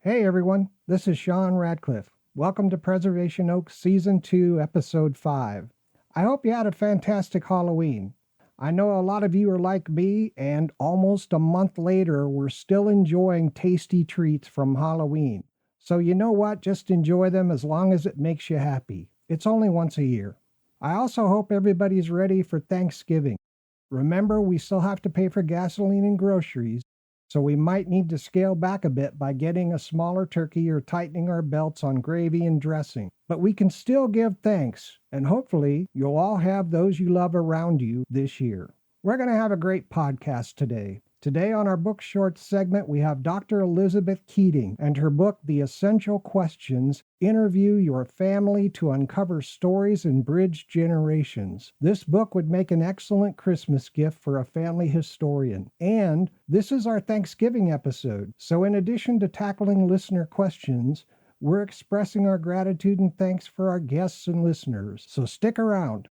Hey everyone, this is Sean Radcliff. Welcome to Preservation Oaks Season 2, Episode 5. I hope you had a fantastic Halloween. I know a lot of you are like me, and almost a month later, we're still enjoying tasty treats from Halloween. So you know what? Just enjoy them as long as it makes you happy. It's only once a year. I also hope everybody's ready for Thanksgiving. Remember, we still have to pay for gasoline and groceries, so we might need to scale back a bit by getting a smaller turkey or tightening our belts on gravy and dressing. But we can still give thanks, and hopefully you'll all have those you love around you this year. We're going to have a great podcast today. Today on our BookShortz segment, we have Dr. Elizabeth Keating and her book, The Essential Questions, Interview Your Family to Uncover Stories and Bridge Generations. This book would make an excellent Christmas gift for a family historian. And this is our Thanksgiving episode. So in addition to tackling listener questions, we're expressing our gratitude and thanks for our guests and listeners. So stick around.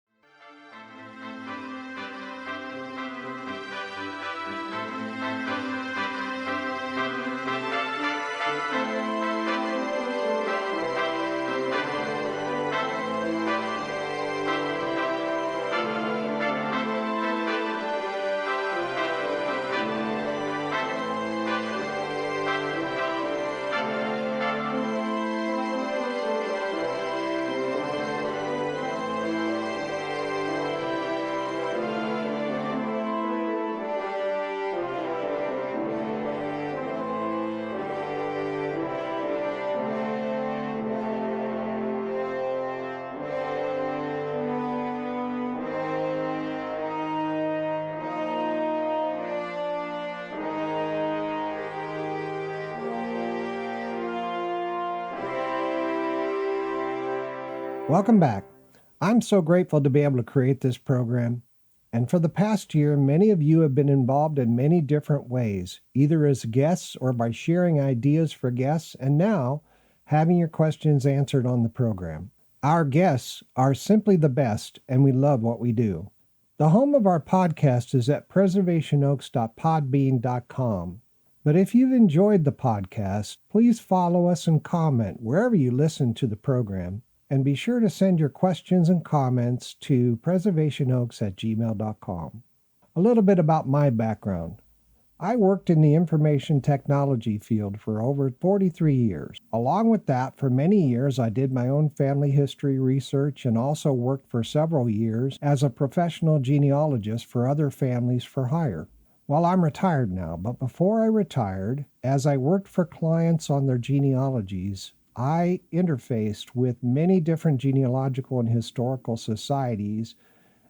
Welcome back. I'm so grateful to be able to create this program. And for the past year, many of you have been involved in many different ways, either as guests or by sharing ideas for guests, and now having your questions answered on the program. Our guests are simply the best, and we love what we do. The home of our podcast is at preservationoaks.podbean.com. But if you've enjoyed the podcast, please follow us and comment wherever you listen to the program. And be sure to send your questions and comments to preservationoaks@gmail.com. A little bit about my background. I worked in the information technology field for over 43 years. Along with that, for many years, I did my own family history research and also worked for several years as a professional genealogist for other families for hire. Well, I'm retired now, but before I retired, as I worked for clients on their genealogies, I interfaced with many different genealogical and historical societies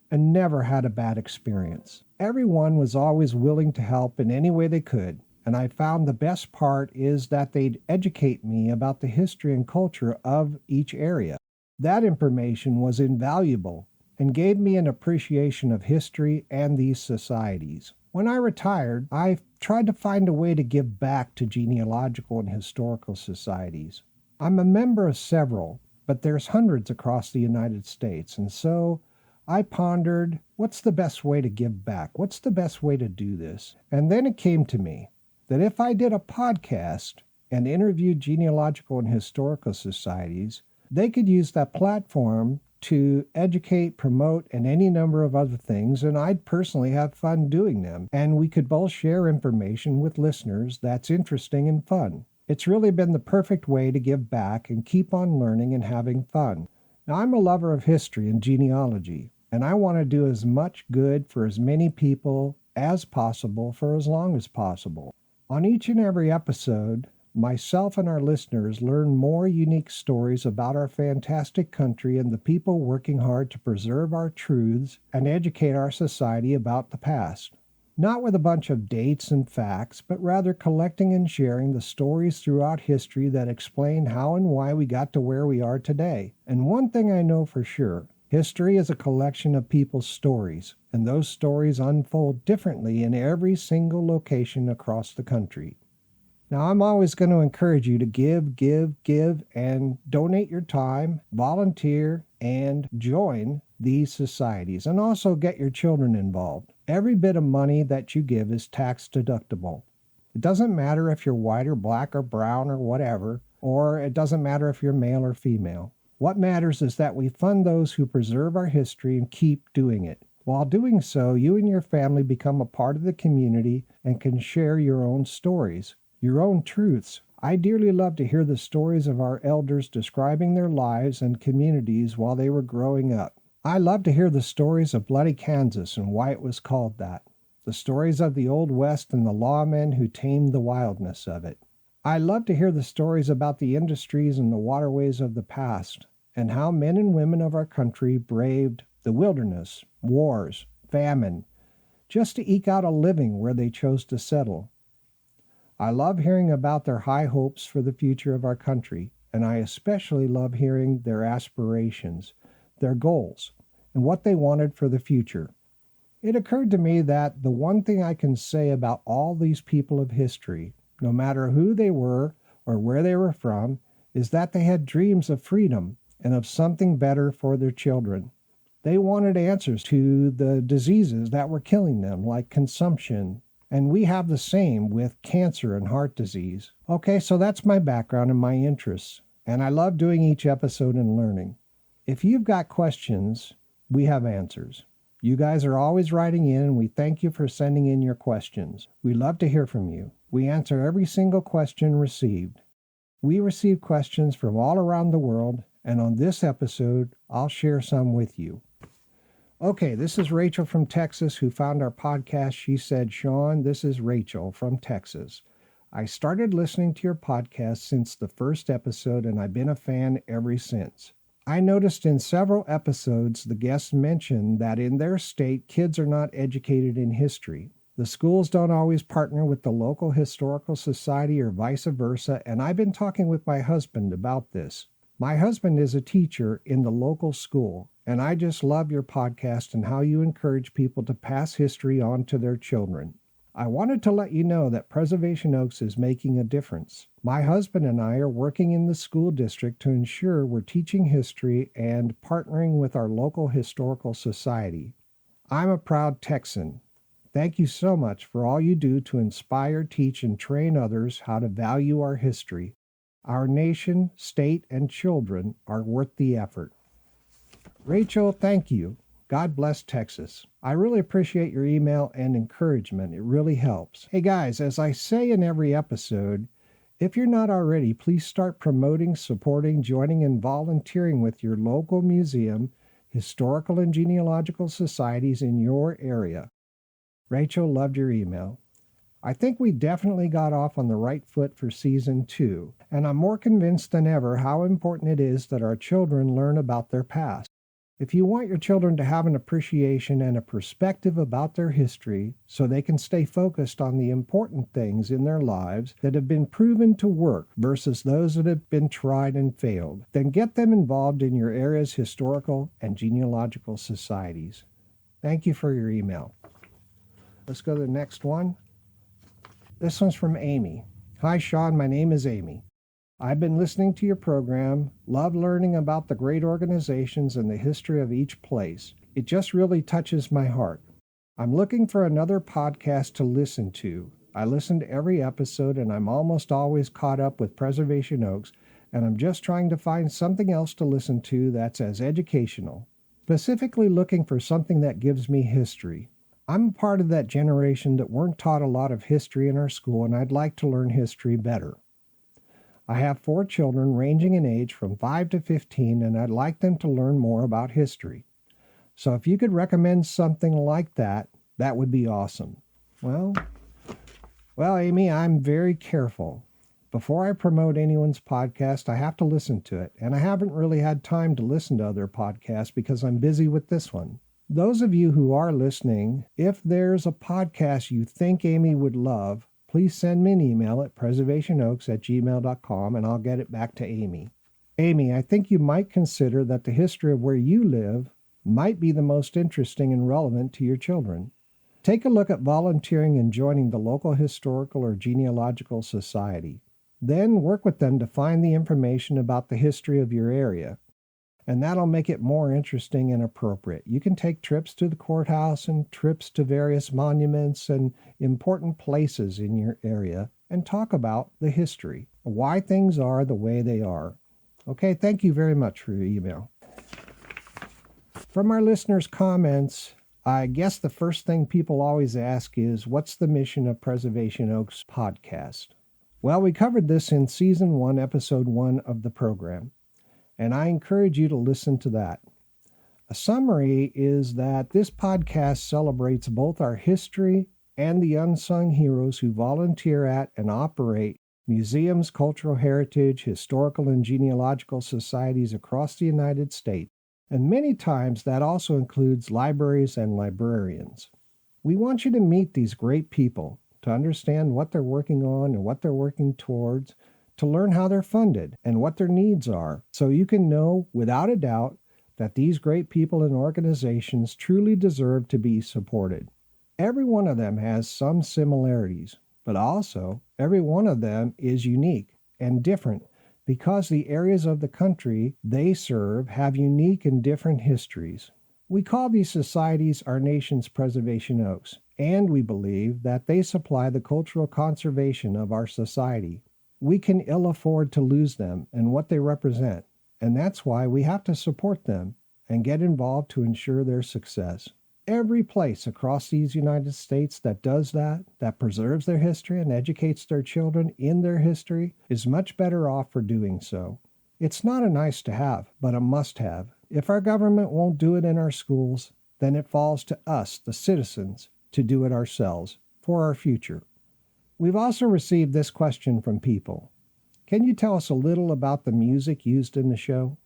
and never had a bad experience. Everyone was always willing to help in any way they could, and I found the best part is that they'd educate me about the history and culture of each area. That information was invaluable and gave me an appreciation of history and these societies. When I retired, I tried to find a way to give back to genealogical and historical societies. I'm a member of several, but there's hundreds across the United States, and so I pondered, what's the best way to give back? What's the best way to do this? And then it came to me that if I did a podcast and interviewed genealogical and historical societies, they could use that platform to educate, promote, and any number of other things, and I'd personally have fun doing them, and we could both share information with listeners that's interesting and fun. It's really been the perfect way to give back and keep on learning and having fun. Now, I'm a lover of history and genealogy, and I want to do as much good for as many people as possible for as long as possible. On each and every episode, myself and our listeners learn more unique stories about our fantastic country and the people working hard to preserve our truths and educate our society about the past. Not with a bunch of dates and facts, but rather collecting and sharing the stories throughout history that explain how and why we got to where we are today. And one thing I know for sure, history is a collection of people's stories, and those stories unfold differently in every single location across the country. Now, I'm always going to encourage you to give, and donate your time, volunteer, and join these societies, and also get your children involved. Every bit of money that you give is tax deductible. It doesn't matter if you're white or black or brown or whatever, or it doesn't matter if you're male or female. What matters is that we fund those who preserve our history and keep doing it. While doing so, you and your family become a part of the community and can share your own stories, your own truths. I dearly love to hear the stories of our elders describing their lives and communities while they were growing up. I love to hear the stories of bloody Kansas and why it was called that. The stories of the Old West and the lawmen who tamed the wildness of it. I love to hear the stories about the industries and the waterways of the past, and how men and women of our country braved the wilderness, wars, famine, just to eke out a living where they chose to settle. I love hearing about their high hopes for the future of our country, and I especially love hearing their aspirations, their goals, and what they wanted for the future. It occurred to me that the one thing I can say about all these people of history, no matter who they were or where they were from, is that they had dreams of freedom and of something better for their children. They wanted answers to the diseases that were killing them, like consumption, and we have the same with cancer and heart disease. Okay, so that's my background and my interests, and I love doing each episode and learning. If you've got questions, we have answers. You guys are always writing in, and we thank you for sending in your questions. We love to hear from you. We answer every single question received. We receive questions from all around the world, and on this episode, I'll share some with you. Okay, this is Rachel from Texas who found our podcast. She said, "Sean, this is Rachel from Texas. I started listening to your podcast since the first episode, and I've been a fan ever since. I noticed in several episodes the guests mentioned that in their state, kids are not educated in history. The schools don't always partner with the local historical society or vice versa, and I've been talking with my husband about this. My husband is a teacher in the local school, and I just love your podcast and how you encourage people to pass history on to their children. I wanted to let you know that Preservation Oaks is making a difference. My husband and I are working in the school district to ensure we're teaching history and partnering with our local historical society. I'm a proud Texan. Thank you so much for all you do to inspire, teach, and train others how to value our history. Our nation, state, and children are worth the effort." Rachel, thank you. God bless Texas. I really appreciate your email and encouragement. It really helps. Hey guys, as I say in every episode, if you're not already, please start promoting, supporting, joining, and volunteering with your local museum, historical and genealogical societies in your area. Rachel, loved your email. I think we definitely got off on the right foot for season 2, and I'm more convinced than ever how important it is that our children learn about their past. If you want your children to have an appreciation and a perspective about their history so they can stay focused on the important things in their lives that have been proven to work versus those that have been tried and failed, then get them involved in your area's historical and genealogical societies. Thank you for your email. Let's go to the next one. This one's from Amy. "Hi, Sean. My name is Amy. I've been listening to your program, love learning about the great organizations and the history of each place. It just really touches my heart. I'm looking for another podcast to listen to. I listen to every episode, and I'm almost always caught up with Preservation Oaks, and I'm just trying to find something else to listen to that's as educational. Specifically looking for something that gives me history. I'm a part of that generation that weren't taught a lot of history in our school, and I'd like to learn history better. I have 4 children ranging in age from 5 to 15, and I'd like them to learn more about history. So if you could recommend something like that, that would be awesome." Well, Amy, I'm very careful. Before I promote anyone's podcast, I have to listen to it, and I haven't really had time to listen to other podcasts because I'm busy with this one. Those of you who are listening, if there's a podcast you think Amy would love, please send me an email at preservationoaks@gmail.com, and I'll get it back to Amy. Amy, I think you might consider that the history of where you live might be the most interesting and relevant to your children. Take a look at volunteering and joining the local historical or genealogical society. Then work with them to find the information about the history of your area. and that'll make it more interesting and appropriate. You can take trips to the courthouse and trips to various monuments and important places in your area and talk about the history, why things are the way they are. Okay, thank you very much for your email. From our listeners' comments, I guess the first thing people always ask is, what's the mission of Preservation Oaks podcast? Well, we covered this in Season 1, Episode 1 of the program, and I encourage you to listen to that. A summary is that this podcast celebrates both our history and the unsung heroes who volunteer at and operate museums, cultural heritage, historical and genealogical societies across the United States. And many times that also includes libraries and librarians. We want you to meet these great people, to understand what they're working on and what they're working towards, to learn how they're funded and what their needs are, so you can know without a doubt that these great people and organizations truly deserve to be supported. Every one of them has some similarities, but also every one of them is unique and different, because the areas of the country they serve have unique and different histories. We call these societies our nation's preservation oaks, and we believe that they supply the cultural conservation of our society. We can ill afford to lose them and what they represent, and that's why we have to support them and get involved to ensure their success. Every place across these United States that does that, that preserves their history and educates their children in their history, is much better off for doing so. It's not a nice to have, but a must have. If our government won't do it in our schools, then it falls to us, the citizens, to do it ourselves for our future. We've also received this question from people. Can you tell us a little about the music used in the show?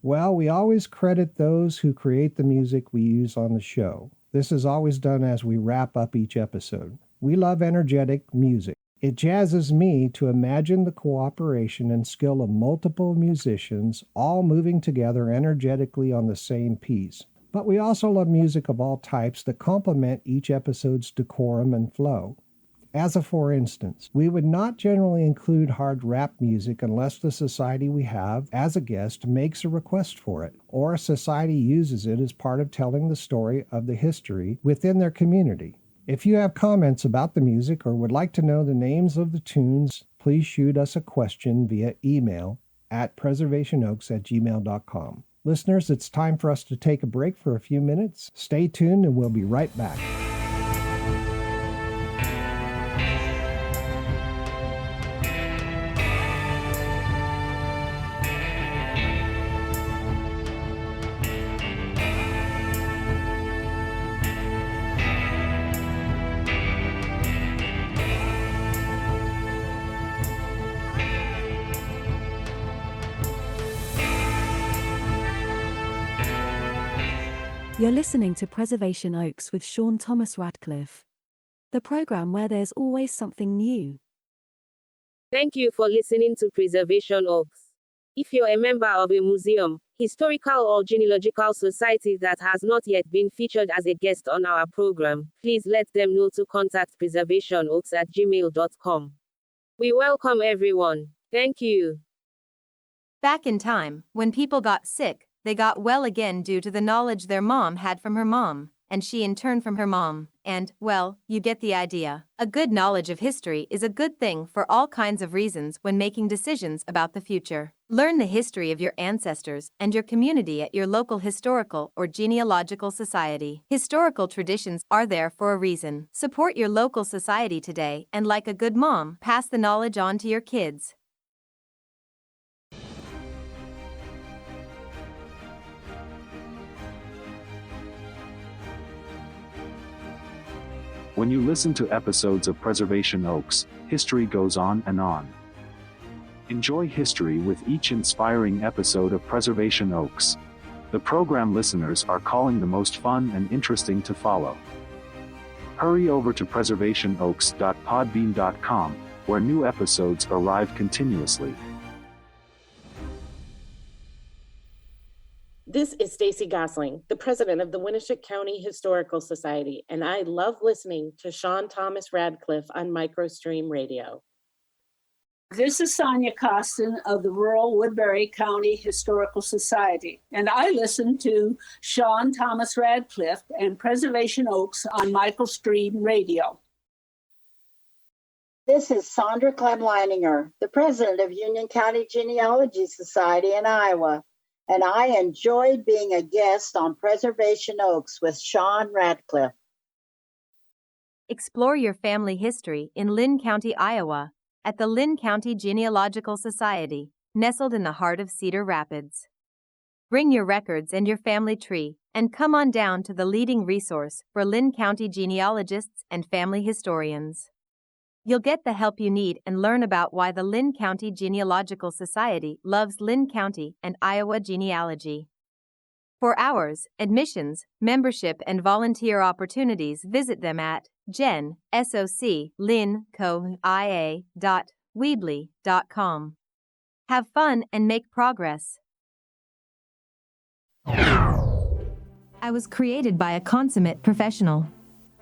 Well, we always credit those who create the music we use on the show. This is always done as we wrap up each episode. We love energetic music. It jazzes me to imagine the cooperation and skill of multiple musicians all moving together energetically on the same piece. But we also love music of all types that complement each episode's decorum and flow. As a for instance, we would not generally include hard rap music unless the society we have as a guest makes a request for it, or a society uses it as part of telling the story of the history within their community. If you have comments about the music or would like to know the names of the tunes, please shoot us a question via email at preservationoaks@gmail.com. Listeners, it's time for us to take a break for a few minutes. Stay tuned and we'll be right back. You're listening to Preservation Oaks with Sean Radcliff, the program where there's always something new. Thank you for listening to Preservation Oaks. If you're a member of a museum, historical or genealogical society that has not yet been featured as a guest on our program, please let them know to contact preservationoaks@gmail.com. We welcome everyone. Thank you. Back in time, when people got sick, they got well again due to the knowledge their mom had from her mom, and she in turn from her mom, and, well, you get the idea. A good knowledge of history is a good thing for all kinds of reasons when making decisions about the future. Learn the history of your ancestors and your community at your local historical or genealogical society. Historical traditions are there for a reason. Support your local society today and, like a good mom, pass the knowledge on to your kids. When you listen to episodes of Preservation Oaks, history goes on and on. Enjoy history with each inspiring episode of Preservation Oaks. The program listeners are calling the most fun and interesting to follow. Hurry over to preservationoaks.podbean.com, where new episodes arrive continuously. This is Stacy Gosling, the president of the Winneshiek County Historical Society, and I love listening to Sean Radcliff on MicroStream Radio. This is Sonia Costin of the Rural Woodbury County Historical Society, and I listen to Sean Thomas Radcliff and Preservation Oaks on Michael Stream Radio. This is Sandra Clem-Leininger, the president of Union County Genealogy Society in Iowa, and I enjoyed being a guest on Preservation Oaks with Sean Radcliff. Explore your family history in Lynn County, Iowa, at the Lynn County Genealogical Society, nestled in the heart of Cedar Rapids. Bring your records and your family tree, and come on down to the leading resource for Lynn County genealogists and family historians. You'll get the help you need and learn about why the Lynn County Genealogical Society loves Lynn County and Iowa genealogy. For hours, admissions, membership, and volunteer opportunities, visit them at GenSocLinnCoIA.Weebly.com. Have fun and make progress. I was created by a consummate professional.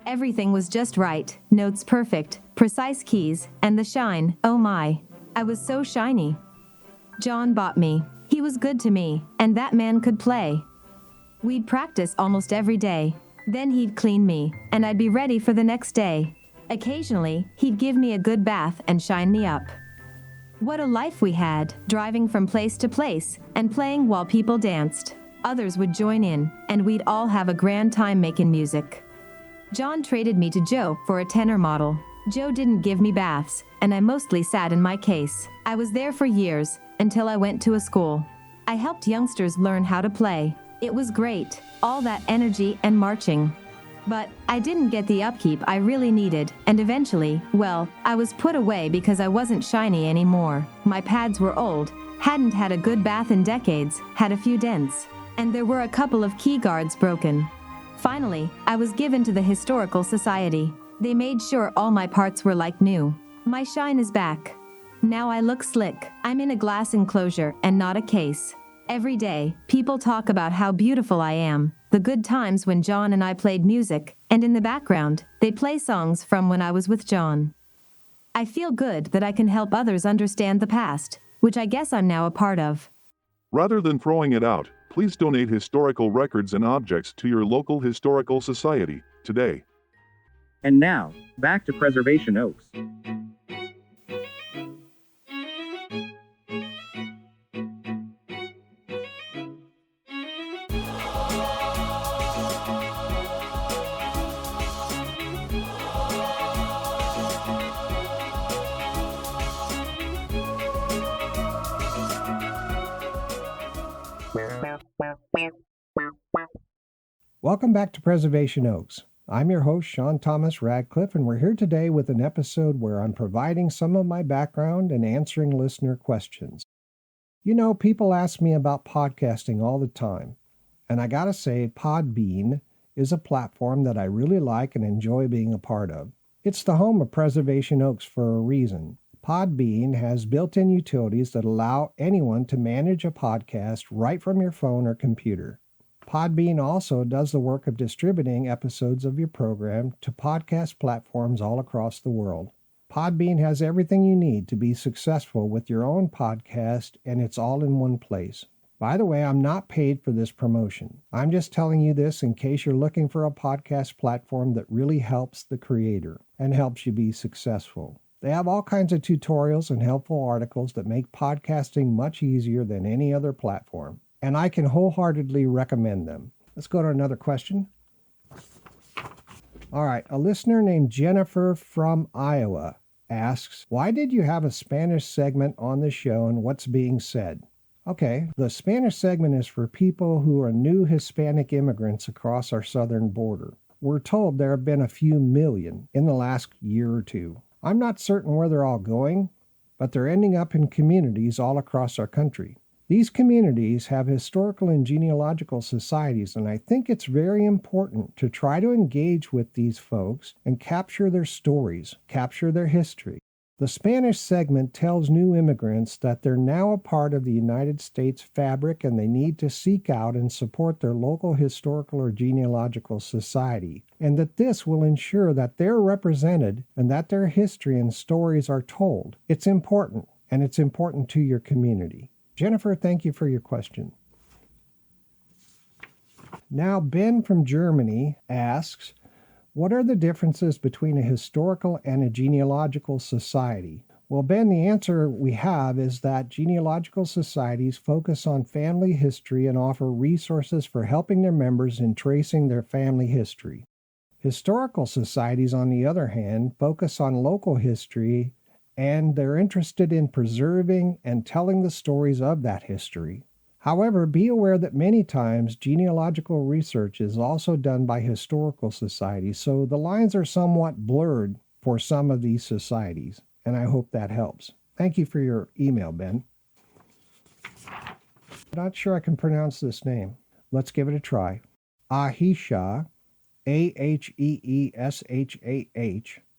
Everything was just right, notes perfect, precise keys, and the shine, oh my. I was so shiny. John bought me. He was good to me, and that man could play. We'd practice almost every day. Then he'd clean me, and I'd be ready for the next day. Occasionally, he'd give me a good bath and shine me up. What a life we had, driving from place to place, and playing while people danced. Others would join in, and we'd all have a grand time making music. John traded me to Joe for a tenor model. Joe didn't give me baths, and I mostly sat in my case. I was there for years, until I went to a school. I helped youngsters learn how to play. It was great, all that energy and marching. But I didn't get the upkeep I really needed, and eventually, well, I was put away because I wasn't shiny anymore. My pads were old, hadn't had a good bath in decades, had a few dents, and there were a couple of key guards broken. Finally, I was given to the Historical Society. They made sure all my parts were like new. My shine is back. Now I look slick. I'm in a glass enclosure and not a case. Every day, people talk about how beautiful I am, the good times when John and I played music, and in the background, they play songs from when I was with John. I feel good that I can help others understand the past, which I guess I'm now a part of. Rather than throwing it out, please donate historical records and objects to your local historical society today. And now, back to Preservation Oaks. Welcome back to Preservation Oaks. I'm your host, Sean Thomas Radcliff, and we're here today with an episode where I'm providing some of my background and answering listener questions. You know, people ask me about podcasting all the time, and I gotta say, Podbean is a platform that I really like and enjoy being a part of. It's the home of Preservation Oaks for a reason. Podbean has built-in utilities that allow anyone to manage a podcast right from your phone or computer. Podbean also does the work of distributing episodes of your program to podcast platforms all across the world. Podbean has everything you need to be successful with your own podcast, and it's all in one place. By the way, I'm not paid for this promotion. I'm just telling you this in case you're looking for a podcast platform that really helps the creator and helps you be successful. They have all kinds of tutorials and helpful articles that make podcasting much easier than any other platform, and I can wholeheartedly recommend them. Let's go to another question. All right, a listener named Jennifer from Iowa asks, why did you have a Spanish segment on the show and what's being said? Okay, the Spanish segment is for people who are new Hispanic immigrants across our southern border. We're told there have been a few million in the last year or two. I'm not certain where they're all going, but they're ending up in communities all across our country. These communities have historical and genealogical societies, and I think it's very important to try to engage with these folks and capture their stories, capture their history. The Spanish segment tells new immigrants that they're now a part of the United States fabric and they need to seek out and support their local historical or genealogical society, and that this will ensure that they're represented and that their history and stories are told. It's important, and it's important to your community. Jennifer, thank you for your question. Now, Ben from Germany asks, what are the differences between a historical and a genealogical society? Well, Ben, the answer we have is that genealogical societies focus on family history and offer resources for helping their members in tracing their family history. Historical societies, on the other hand, focus on local history and they're interested in preserving and telling the stories of that history. However, be aware that many times genealogical research is also done by historical societies, so the lines are somewhat blurred for some of these societies, and I hope that helps. Thank you for your email, Ben. Not sure I can pronounce this name. Let's give it a try. Ahisha, Aheeshah,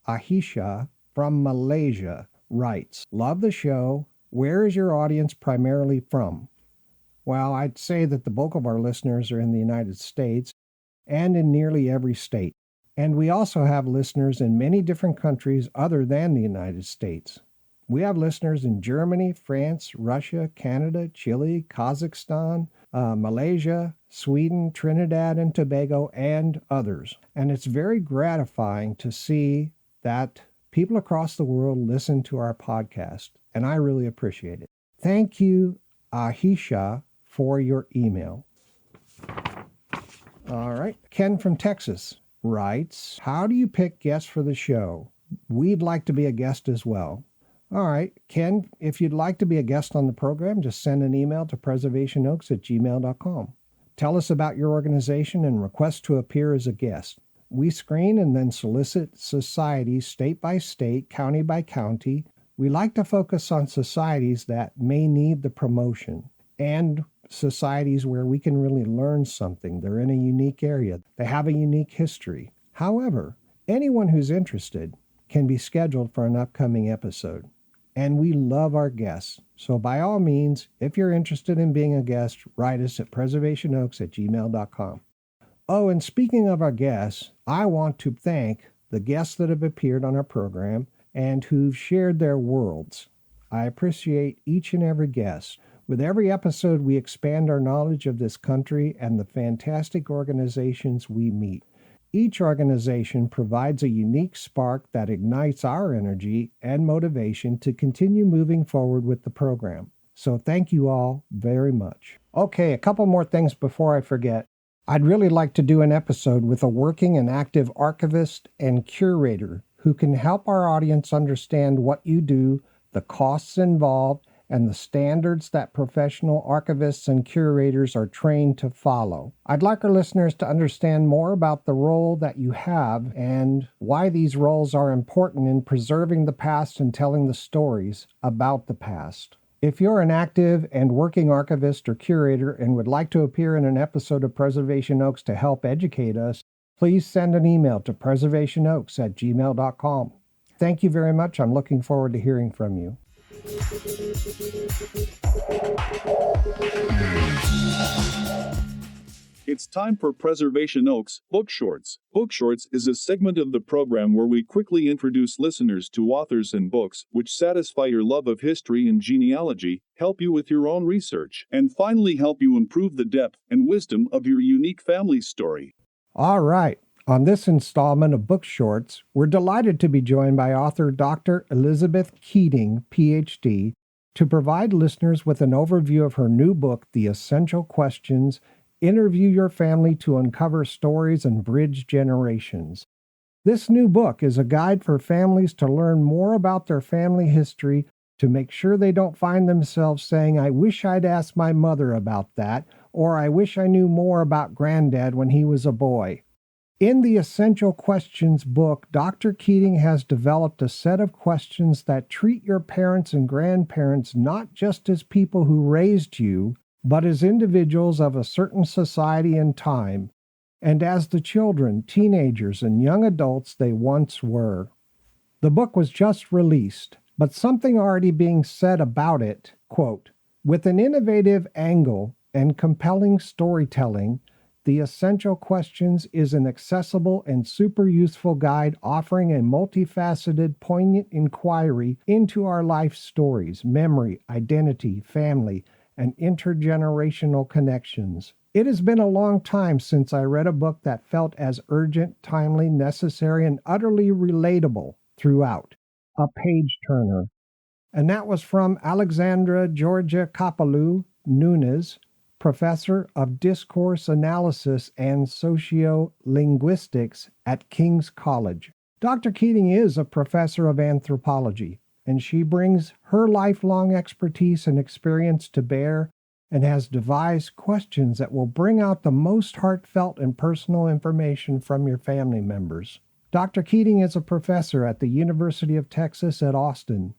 Ahisha from Malaysia writes, love the show. Where is your audience primarily from? Well, I'd say that the bulk of our listeners are in the United States and in nearly every state. And we also have listeners in many different countries other than the United States. We have listeners in Germany, France, Russia, Canada, Chile, Kazakhstan, Malaysia, Sweden, Trinidad and Tobago, and others. And it's very gratifying to see that people across the world listen to our podcast, and I really appreciate it. Thank you, Ahisha, for your email. All right. Ken from Texas writes, how do you pick guests for the show? We'd like to be a guest as well. All right, Ken, if you'd like to be a guest on the program, just send an email to preservationoaks@gmail.com. Tell us about your organization and request to appear as a guest. We screen and then solicit societies state by state, county by county. We like to focus on societies that may need the promotion and societies where we can really learn something. They're in a unique area. They have a unique history. However, anyone who's interested can be scheduled for an upcoming episode. And we love our guests. So by all means, if you're interested in being a guest, write us at preservationoaks@gmail.com. Oh, and speaking of our guests, I want to thank the guests that have appeared on our program and who've shared their worlds. I appreciate each and every guest. With every episode, we expand our knowledge of this country and the fantastic organizations we meet. Each organization provides a unique spark that ignites our energy and motivation to continue moving forward with the program. So thank you all very much. Okay, a couple more things before I forget. I'd really like to do an episode with a working and active archivist and curator who can help our audience understand what you do, the costs involved, and the standards that professional archivists and curators are trained to follow. I'd like our listeners to understand more about the role that you have and why these roles are important in preserving the past and telling the stories about the past. If you're an active and working archivist or curator and would like to appear in an episode of Preservation Oaks to help educate us, please send an email to preservationoaks@gmail.com. Thank you very much. I'm looking forward to hearing from you. It's time for Preservation Oaks BookShortz. BookShortz is a segment of the program where we quickly introduce listeners to authors and books which satisfy your love of history and genealogy, help you with your own research, and finally help you improve the depth and wisdom of your unique family story. All right. On this installment of BookShortz, we're delighted to be joined by author Dr. Elizabeth Keating, Ph.D., to provide listeners with an overview of her new book, The Essential Questions: Interview Your Family to Uncover Stories and Bridge Generations. This new book is a guide for families to learn more about their family history to make sure they don't find themselves saying, I wish I'd asked my mother about that, or I wish I knew more about Granddad when he was a boy. In the Essential Questions book, Dr. Keating has developed a set of questions that treat your parents and grandparents not just as people who raised you, but as individuals of a certain society and time, and as the children, teenagers, and young adults they once were. The book was just released, but something already being said about it, quote, with an innovative angle and compelling storytelling, The Essential Questions is an accessible and super useful guide offering a multifaceted, poignant inquiry into our life stories, memory, identity, family, and intergenerational connections. It has been a long time since I read a book that felt as urgent, timely, necessary, and utterly relatable throughout. A page-turner. And that was from Alexandra Georgia Kapalou Nunes, Professor of Discourse Analysis and Sociolinguistics at King's College. Dr. Keating is a professor of anthropology, and she brings her lifelong expertise and experience to bear and has devised questions that will bring out the most heartfelt and personal information from your family members. Dr. Keating is a professor at the University of Texas at Austin.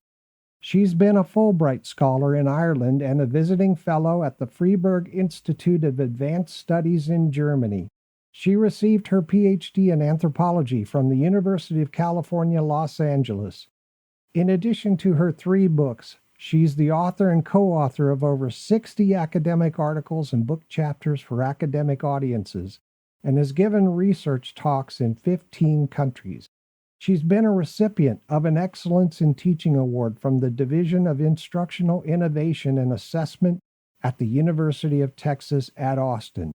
She's been a Fulbright Scholar in Ireland and a visiting fellow at the Freiburg Institute of Advanced Studies in Germany. She received her PhD in anthropology from the University of California, Los Angeles. In addition to her 3 books, she's the author and co-author of over 60 academic articles and book chapters for academic audiences, and has given research talks in 15 countries. She's been a recipient of an Excellence in Teaching Award from the Division of Instructional Innovation and Assessment at the University of Texas at Austin.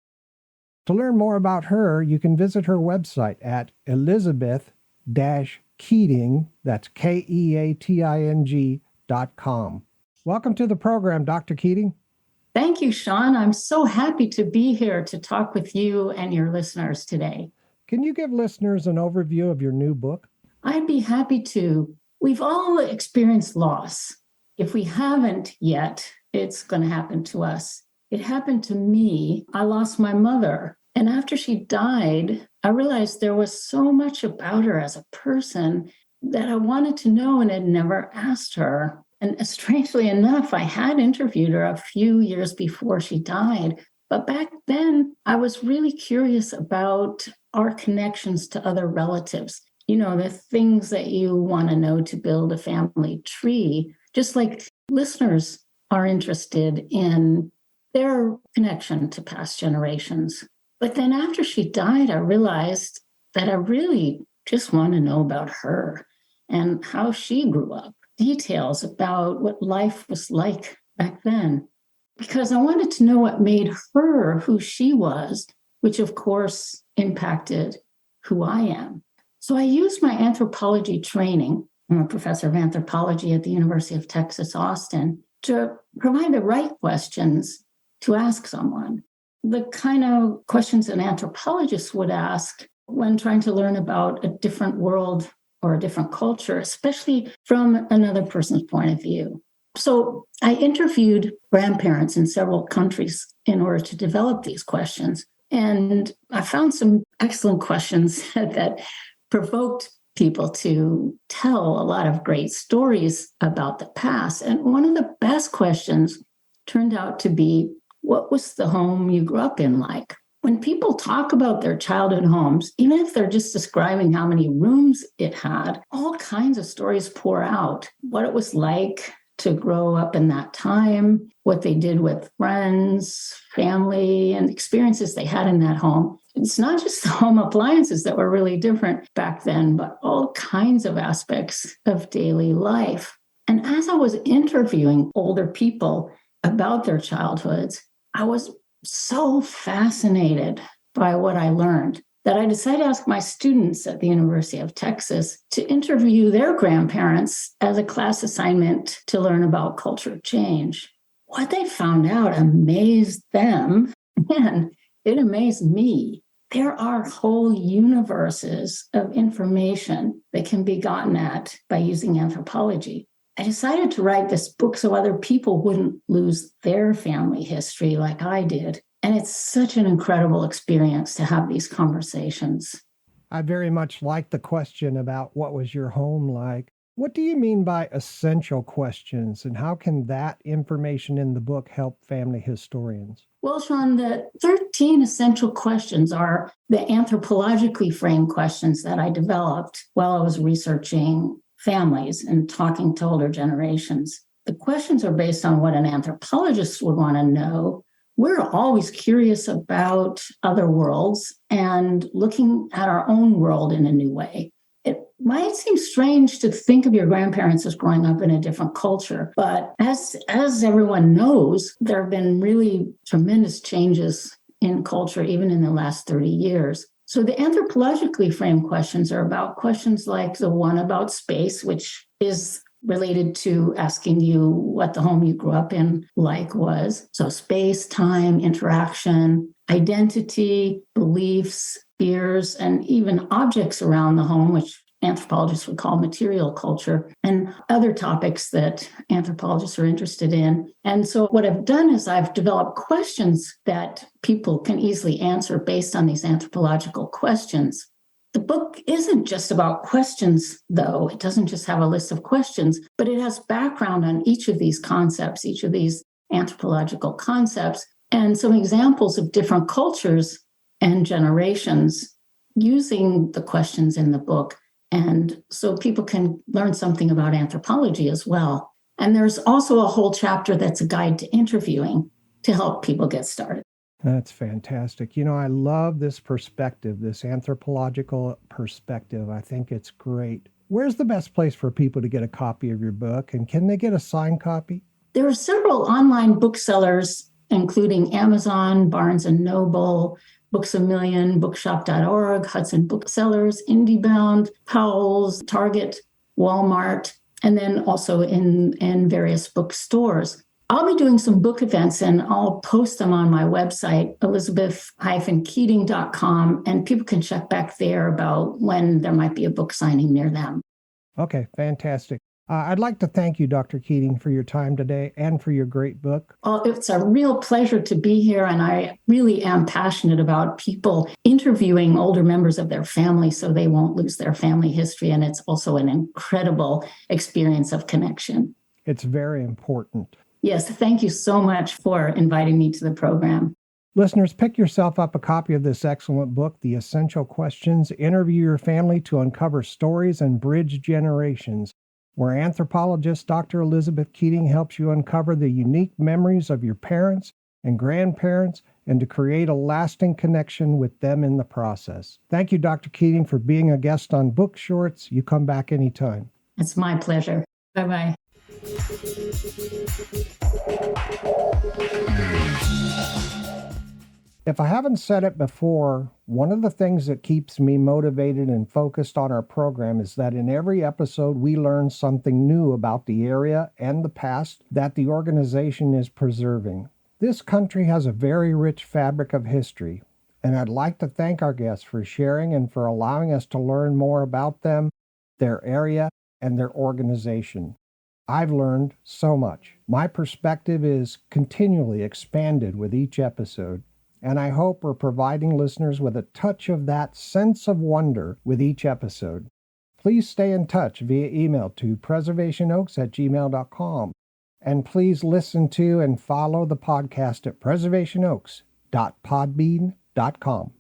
To learn more about her, you can visit her website at Elizabeth-Keating, that's Keating.com. Welcome to the program, Dr. Keating. Thank you, Sean. I'm so happy to be here to talk with you and your listeners today. Can you give listeners an overview of your new book? I'd be happy to. We've all experienced loss. If we haven't yet, it's going to happen to us. It happened to me. I lost my mother. And after she died, I realized there was so much about her as a person that I wanted to know and had never asked her. And strangely enough, I had interviewed her a few years before she died. But back then, I was really curious about our connections to other relatives. You know, the things that you want to know to build a family tree, just like listeners are interested in their connection to past generations. But then after she died, I realized that I really just want to know about her and how she grew up, details about what life was like back then, because I wanted to know what made her who she was, which of course impacted who I am. So I used my anthropology training. I'm a professor of anthropology at the University of Texas, Austin, to provide the right questions to ask someone. The kind of questions an anthropologist would ask when trying to learn about a different world or a different culture, especially from another person's point of view. So I interviewed grandparents in several countries in order to develop these questions. And I found some excellent questions that provoked people to tell a lot of great stories about the past. And one of the best questions turned out to be, what was the home you grew up in like? When people talk about their childhood homes, even if they're just describing how many rooms it had, all kinds of stories pour out. What it was like to grow up in that time, what they did with friends, family, and experiences they had in that home. It's not just the home appliances that were really different back then, but all kinds of aspects of daily life. And as I was interviewing older people about their childhoods, I was so fascinated by what I learned that I decided to ask my students at the University of Texas to interview their grandparents as a class assignment to learn about culture change. What they found out amazed them, and it amazed me. There are whole universes of information that can be gotten at by using anthropology. I decided to write this book so other people wouldn't lose their family history like I did. And it's such an incredible experience to have these conversations. I very much like the question about what was your home like. What do you mean by essential questions, and how can that information in the book help family historians? Well, Sean, the 13 essential questions are the anthropologically framed questions that I developed while I was researching families and talking to older generations. The questions are based on what an anthropologist would want to know, we're always curious about other worlds and looking at our own world in a new way. It might seem strange to think of your grandparents as growing up in a different culture, but as everyone knows, there have been really tremendous changes in culture, even in the last 30 years. So the anthropologically framed questions are about questions like the one about space, which is related to asking you what the home you grew up in was. So space, time, interaction, identity, beliefs, fears, and even objects around the home, which anthropologists would call material culture, and other topics that anthropologists are interested in. And so what I've done is I've developed questions that people can easily answer based on these anthropological questions. The book isn't just about questions, though. It doesn't just have a list of questions, but it has background on each of these concepts, each of these anthropological concepts, and some examples of different cultures and generations using the questions in the book. And so people can learn something about anthropology as well. And there's also a whole chapter that's a guide to interviewing to help people get started. That's fantastic. I love this perspective, this anthropological perspective. I think it's great. Where's the best place for people to get a copy of your book? And can they get a signed copy? There are several online booksellers, including Amazon, Barnes & Noble, Books A Million, Bookshop.org, Hudson Booksellers, IndieBound, Powell's, Target, Walmart, and then also in various bookstores. I'll be doing some book events and I'll post them on my website, elizabeth-keating.com, and people can check back there about when there might be a book signing near them. Okay, fantastic. I'd like to thank you, Dr. Keating, for your time today and for your great book. Well, it's a real pleasure to be here, and I really am passionate about people interviewing older members of their family so they won't lose their family history, and it's also an incredible experience of connection. It's very important. Yes, thank you so much for inviting me to the program. Listeners, pick yourself up a copy of this excellent book, The Essential Questions. Interview your family to uncover stories and bridge generations, where anthropologist Dr. Elizabeth Keating helps you uncover the unique memories of your parents and grandparents and to create a lasting connection with them in the process. Thank you, Dr. Keating, for being a guest on BookShortz. You come back anytime. It's my pleasure. Bye-bye. If I haven't said it before, one of the things that keeps me motivated and focused on our program is that in every episode we learn something new about the area and the past that the organization is preserving. This country has a very rich fabric of history, and I'd like to thank our guests for sharing and for allowing us to learn more about them, their area, and their organization. I've learned so much. My perspective is continually expanded with each episode, and I hope we're providing listeners with a touch of that sense of wonder with each episode. Please stay in touch via email to preservationoaks@gmail.com, and please listen to and follow the podcast at preservationoaks.podbean.com.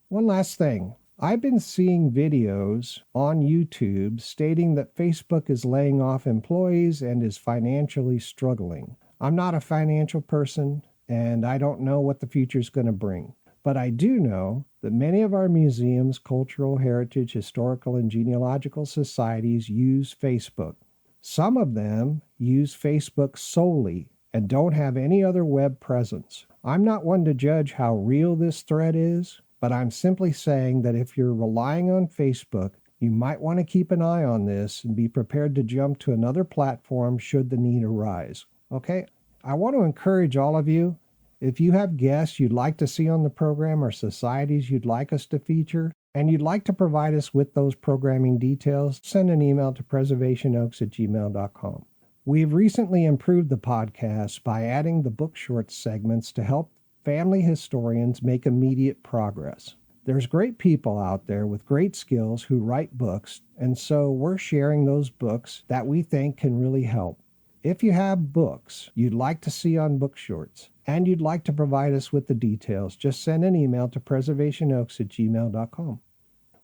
One last thing. I've been seeing videos on YouTube stating that Facebook is laying off employees and is financially struggling. I'm not a financial person, and I don't know what the future is going to bring. But I do know that many of our museums, cultural heritage, historical, and genealogical societies use Facebook. Some of them use Facebook solely and don't have any other web presence. I'm not one to judge how real this threat is, but I'm simply saying that if you're relying on Facebook, you might want to keep an eye on this and be prepared to jump to another platform should the need arise. Okay? I want to encourage all of you, if you have guests you'd like to see on the program or societies you'd like us to feature, and you'd like to provide us with those programming details, send an email to preservationoaks@gmail.com. We've recently improved the podcast by adding the BookShortz segments to help family historians make immediate progress. There's great people out there with great skills who write books, and so we're sharing those books that we think can really help. If you have books you'd like to see on BookShortz, and you'd like to provide us with the details, just send an email to preservationoaks@gmail.com.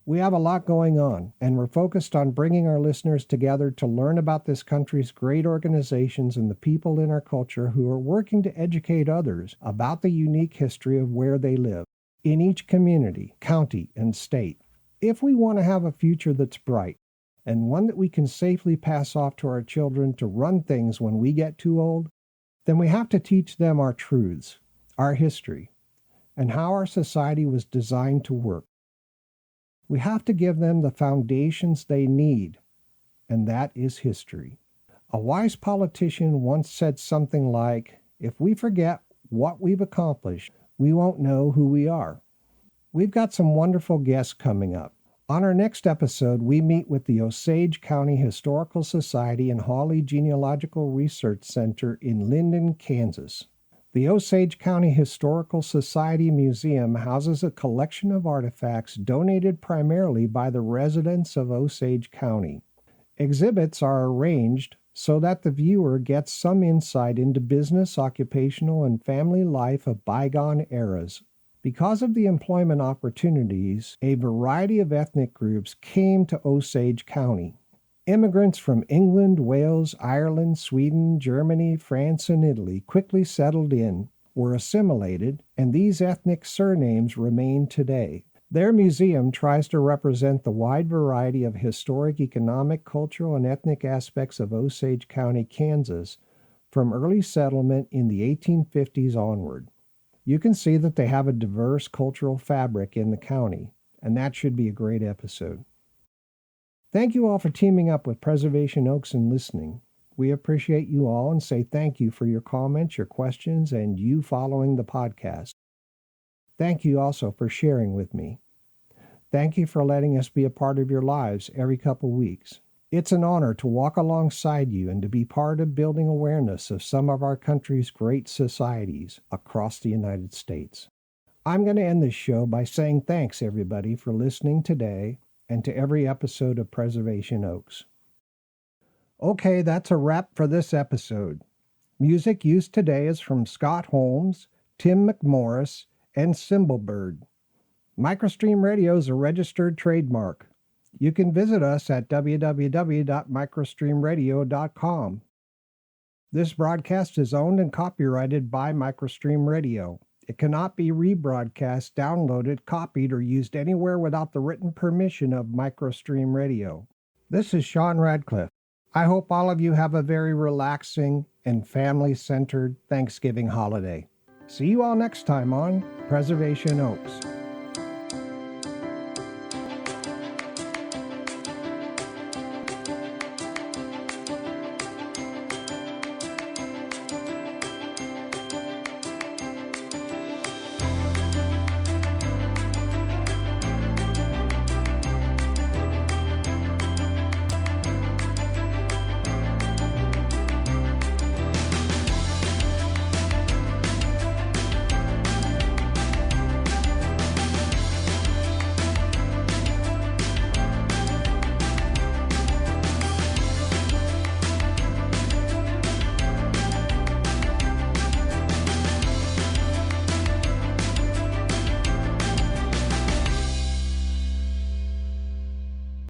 We have a lot going on, and we're focused on bringing our listeners together to learn about this country's great organizations and the people in our culture who are working to educate others about the unique history of where they live, in each community, county, and state. If we want to have a future that's bright, and one that we can safely pass off to our children to run things when we get too old, then we have to teach them our truths, our history, and how our society was designed to work. We have to give them the foundations they need, and that is history. A wise politician once said something like, "If we forget what we've accomplished, we won't know who we are." We've got some wonderful guests coming up. On our next episode, we meet with the Osage County Historical Society and Hawley Genealogical Research Center in Linden, Kansas. The Osage County Historical Society Museum houses a collection of artifacts donated primarily by the residents of Osage County. Exhibits are arranged so that the viewer gets some insight into business, occupational, and family life of bygone eras. Because of the employment opportunities, a variety of ethnic groups came to Osage County. Immigrants from England, Wales, Ireland, Sweden, Germany, France, and Italy quickly settled in, were assimilated, and these ethnic surnames remain today. Their museum tries to represent the wide variety of historic, economic, cultural, and ethnic aspects of Osage County, Kansas, from early settlement in the 1850s onward. You can see that they have a diverse cultural fabric in the county, and that should be a great episode. Thank you all for teaming up with Preservation Oaks and listening. We appreciate you all and say thank you for your comments, your questions, and you following the podcast. Thank you also for sharing with me. Thank you for letting us be a part of your lives every couple weeks. It's an honor to walk alongside you and to be part of building awareness of some of our country's great societies across the United States. I'm going to end this show by saying thanks, everybody, for listening today and to every episode of Preservation Oaks. Okay, that's a wrap for this episode. Music used today is from Scott Holmes, Tim McMorris, and Cymbalbird. Microstream Radio is a registered trademark. You can visit us at www.microstreamradio.com. This broadcast is owned and copyrighted by Microstream Radio. It cannot be rebroadcast, downloaded, copied, or used anywhere without the written permission of Microstream Radio. This is Sean Radcliff. I hope all of you have a very relaxing and family-centered Thanksgiving holiday. See you all next time on Preservation Oaks.